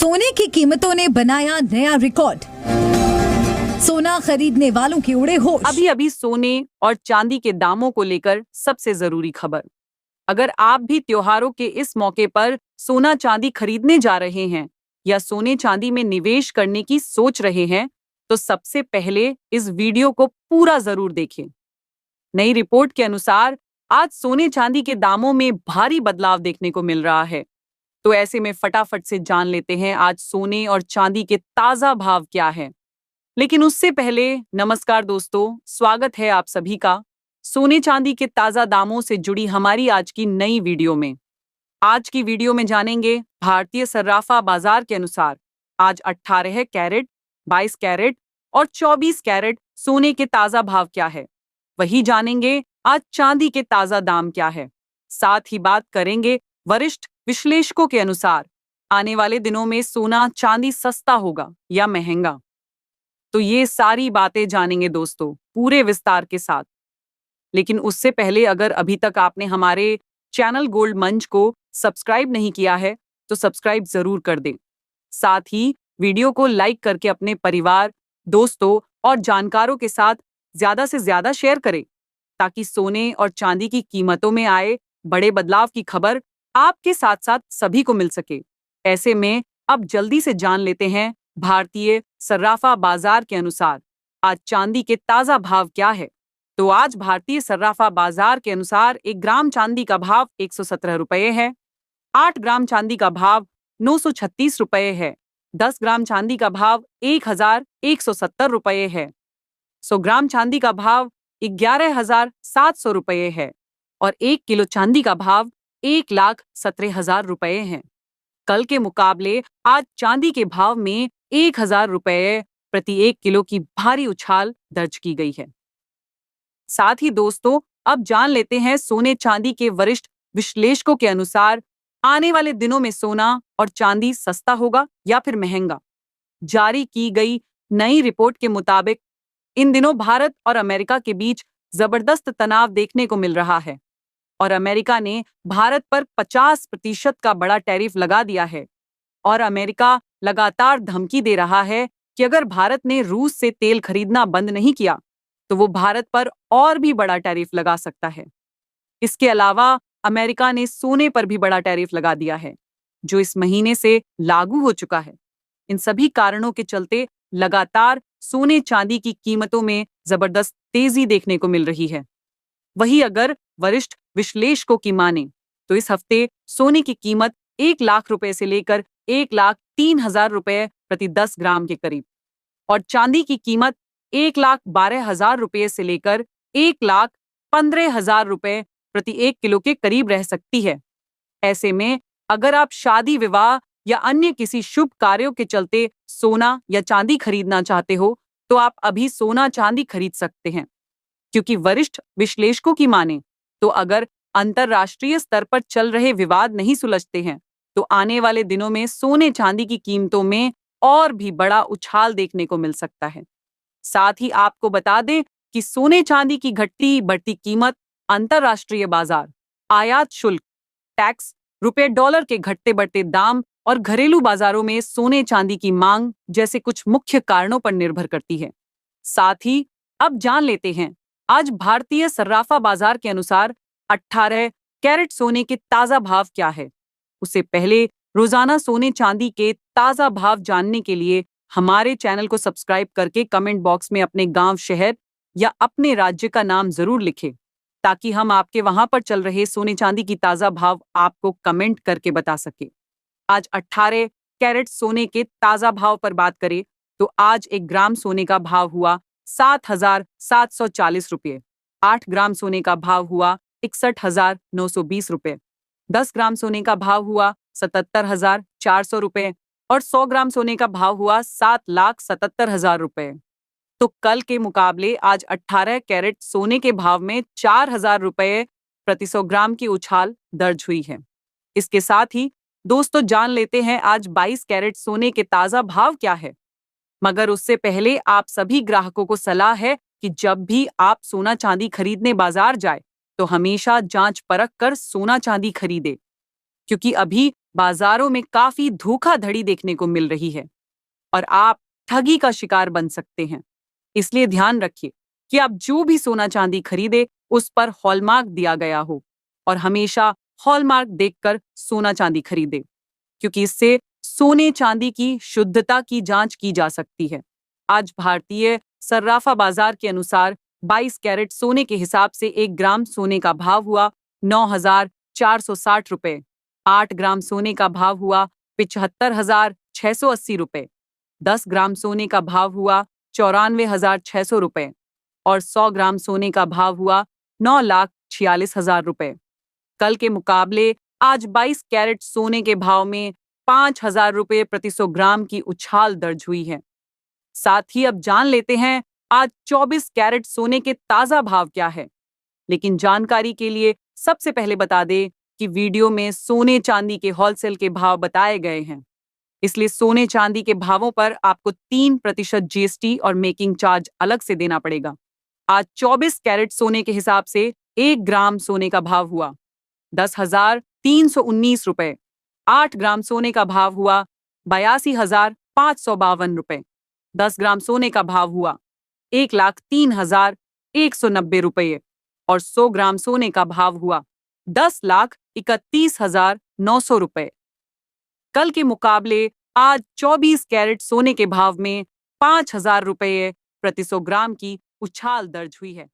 सोने की कीमतों ने बनाया नया रिकॉर्ड। सोना खरीदने वालों के उड़े होश। अभी अभी सोने और चांदी के दामों को लेकर सबसे जरूरी खबर। अगर आप भी त्योहारों के इस मौके पर सोना चांदी खरीदने जा रहे हैं या सोने चांदी में निवेश करने की सोच रहे हैं, तो सबसे पहले इस वीडियो को पूरा जरूर देखें। नई रिपोर्ट के अनुसार आज सोने चांदी के दामों में भारी बदलाव देखने को मिल रहा है। तो ऐसे में फटाफट से जान लेते हैं आज सोने और चांदी के ताजा भाव क्या है। लेकिन उससे पहले नमस्कार दोस्तों, स्वागत है आप सभी का सोने चांदी के ताजा दामों से जुड़ी हमारी आज की नई वीडियो में। आज की वीडियो में जानेंगे भारतीय सर्राफा बाजार के अनुसार आज 18 कैरेट, 22 कैरेट और 24 कैरेट सोने के ताजा भाव क्या है। वही जानेंगे आज चांदी के ताजा दाम क्या है। साथ ही बात करेंगे वरिष्ठ विश्लेषकों के अनुसार आने वाले दिनों में सोना चांदी सस्ता होगा या महंगा। तो ये सारी बातें जानेंगे दोस्तों पूरे विस्तार के साथ। लेकिन उससे पहले अगर अभी तक आपने हमारे चैनल गोल्ड मंच को सब्सक्राइब नहीं किया है तो सब्सक्राइब जरूर कर दें। साथ ही वीडियो को लाइक करके अपने परिवार, दोस्तों और जानकारों के साथ ज्यादा से ज्यादा शेयर करें ताकि सोने और चांदी की कीमतों में आए बड़े बदलाव की खबर आपके साथ साथ सभी को मिल सके। ऐसे में अब जल्दी से जान लेते हैं भारतीय सर्राफा बाजार के अनुसार आज चांदी के ताजा भाव क्या है। तो आज भारतीय सर्राफा बाजार के अनुसार 1 ग्राम चांदी का भाव 117 रुपये है, 8 ग्राम चांदी का भाव 936 रुपये है, 10 ग्राम चांदी का भाव 1170 रुपये है, 100 ग्राम चांदी का भाव 11,700 रुपये है और 1 किलो चांदी का भाव 1,17,000 रुपये है। कल के मुकाबले आज चांदी के भाव में 1,000 रुपये प्रति 1 किलो की भारी उछाल दर्ज की गई है। साथ ही दोस्तों अब जान लेते हैं सोने चांदी के वरिष्ठ विश्लेषकों के अनुसार आने वाले दिनों में सोना और चांदी सस्ता होगा या फिर महंगा। जारी की गई नई रिपोर्ट के मुताबिक इन दिनों भारत और अमेरिका के बीच जबरदस्त तनाव देखने को मिल रहा है और अमेरिका ने भारत पर 50% का बड़ा टैरिफ लगा दिया है और अमेरिका लगातार धमकी दे रहा है कि अगर भारत ने रूस से तेल खरीदना बंद नहीं किया तो वो भारत पर और भी बड़ा टैरिफ लगा सकता है। इसके अलावा अमेरिका ने सोने पर भी बड़ा टैरिफ लगा दिया है जो इस महीने से लागू हो चुका है। इन सभी कारणों के चलते लगातार सोने चांदी की कीमतों में जबरदस्त तेजी देखने को मिल रही है। वही अगर वरिष्ठ विश्लेषकों की माने तो इस हफ्ते सोने की कीमत 1 लाख रुपए से लेकर 1,03,000 रुपए प्रति 10 ग्राम के करीब और चांदी की कीमत 1,12,000 रुपए से लेकर 1,15,000 रुपए प्रति 1 किलो के करीब रह सकती है। ऐसे में अगर आप शादी, विवाह या अन्य किसी शुभ कार्यों के चलते सोना या चांदी खरीदना चाहते हो तो आप अभी सोना चांदी खरीद सकते हैं, क्योंकि वरिष्ठ विश्लेषकों की माने तो अगर अंतरराष्ट्रीय स्तर पर चल रहे विवाद नहीं सुलझते हैं तो आने वाले दिनों में सोने चांदी की कीमतों में और भी बड़ा उछाल देखने को मिल सकता है। साथ ही आपको बता दें कि सोने चांदी की घटती बढ़ती कीमत, अंतरराष्ट्रीय बाजार, आयात शुल्क, टैक्स, रुपए डॉलर के घटते बढ़ते दाम और घरेलू बाजारों में सोने चांदी की मांग जैसे कुछ मुख्य कारणों पर निर्भर करती है। साथ ही अब जान लेते हैं आज भारतीय सर्राफा बाजार के अनुसार 18 कैरेट सोने के ताजा भाव क्या है। उससे पहले रोजाना सोने चांदी के ताजा भाव जानने के लिए हमारे चैनल को सब्सक्राइब करके कमेंट बॉक्स में अपने गांव, शहर या अपने राज्य का नाम जरूर लिखें ताकि हम आपके वहां पर चल रहे सोने चांदी की ताजा भाव आपको कमेंट करके बता सके। आज 18 कैरेट सोने के ताजा भाव पर बात करें तो आज 1 ग्राम सोने का भाव हुआ 7,740 रुपये, 8 ग्राम सोने का भाव हुआ 61,920 रुपये, 10 ग्राम सोने का भाव हुआ 77,400 रुपये और 100 ग्राम सोने का भाव हुआ 7,77,000 रुपये। तो कल के मुकाबले आज 18 कैरेट सोने के भाव में 4,000 रुपये प्रति 100 ग्राम की उछाल दर्ज हुई है। इसके साथ ही दोस्तों जान लेते हैं आज 22 कैरेट सोने के ताजा भाव क्या है। मगर उससे पहले आप सभी ग्राहकों को सलाह है कि जब भी आप सोना चांदी खरीदने बाजार जाए तो हमेशा जांच परख कर सोना चांदी खरीदे, क्योंकि अभी बाजारों में काफी धोखाधड़ी देखने को मिल रही है और आप ठगी का शिकार बन सकते हैं। इसलिए ध्यान रखिए कि आप जो भी सोना चांदी खरीदे उस पर हॉलमार्क दिया गया हो और हमेशा हॉलमार्क देखकर सोना चांदी खरीदे, क्योंकि इससे सोने चांदी की शुद्धता की जांच की जा सकती है। आज भारतीय सर्राफा बाजार के अनुसार 22 कैरेट सोने के हिसाब से 1 ग्राम सोने का भाव हुआ 9,460 रुपए। 8 ग्राम सोने का भाव हुआ 75,680 रुपए। 10 ग्राम सोने का भाव हुआ 94,600 रुपए और 100 ग्राम सोने का भाव हुआ 9,46,000 रुपए। कल के मुकाबले आज 22 कैरेट सोने के भाव में 5,000 रुपए प्रति 100 ग्राम की उछाल दर्ज हुई है। साथ ही अब जान लेते हैं आज 24 कैरेट सोने के ताजा भाव क्या है। लेकिन जानकारी के लिए सबसे पहले बता दें कि वीडियो में सोने चांदी के होलसेल के भाव बताए गए हैं, इसलिए सोने चांदी के भावों पर आपको 3% जीएसटी और मेकिंग चार्ज अलग से देना पड़ेगा। आज 24 कैरेट सोने के हिसाब से 1 ग्राम सोने का भाव हुआ 10,319 रुपए। 8 ग्राम सोने का भाव हुआ 82,552 रुपए। 10 ग्राम सोने का भाव हुआ 1,03,190 रुपये और 100 ग्राम सोने का भाव हुआ 10,31,900 रुपये। कल के मुकाबले आज 24 कैरेट सोने के भाव में 5,000 रुपये प्रति 100 ग्राम की उछाल दर्ज हुई है।